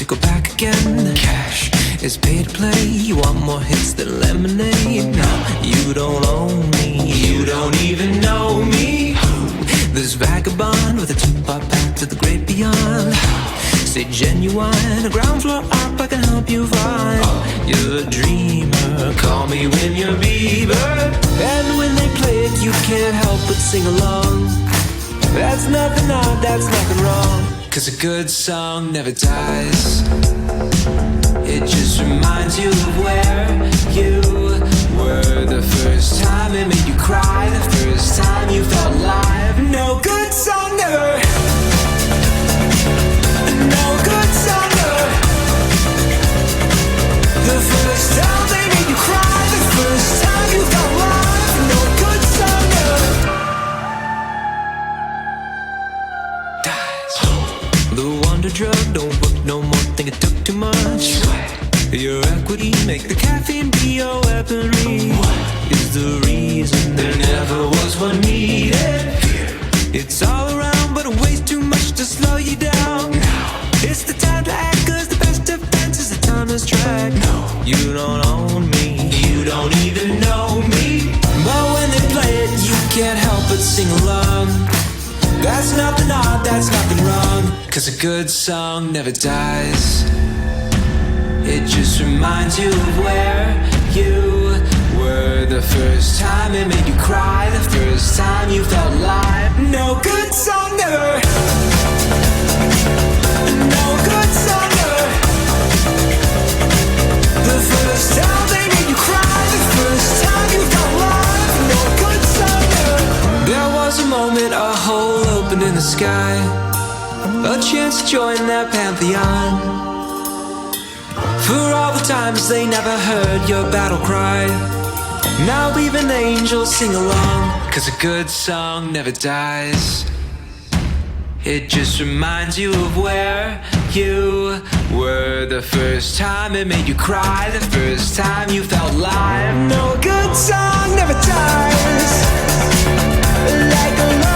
go back again. Cash is pay to play. You want more hits than lemonade. No, you don't own me. You don't even know me. This vagabond with a two-part path to the great beyond. Say genuine, a ground floor up I can help you find. You're a dreamer, call me when you're Bieber. And when they play it, you can't help but sing along. That's nothing odd, that's nothing wrong. 'Cause a good song never dies. It just reminds you of where you were the first time it made you cry, the first time you felt alive. No good song never. No good song never. The first time they made you cry, the first time you felt alive. No good song never dies. The wonder drug don't work no more, think it took too much. Your equity, make the caffeine be your weaponry. Is the reason there never was one needed. It's all around, but it weighs too much to slow you down. It's the time to act, 'cause the best defense is the timeless track. You don't own me, you don't even know me. But when they play it, you can't help but sing along. That's nothing odd, that's nothing wrong. 'Cause a good song never dies. It just reminds you of where you were the first time it made you cry, the first time you felt alive. No good song never. No good song never. The first time they made you cry, the first time you felt alive. No good song never. There was a moment, a hole opened in the sky, a chance to join that pantheon. For all the times they never heard your battle cry, now even angels sing along. 'Cause a good song never dies. It just reminds you of where you were the first time it made you cry, the first time you felt alive. No good song never dies. Like a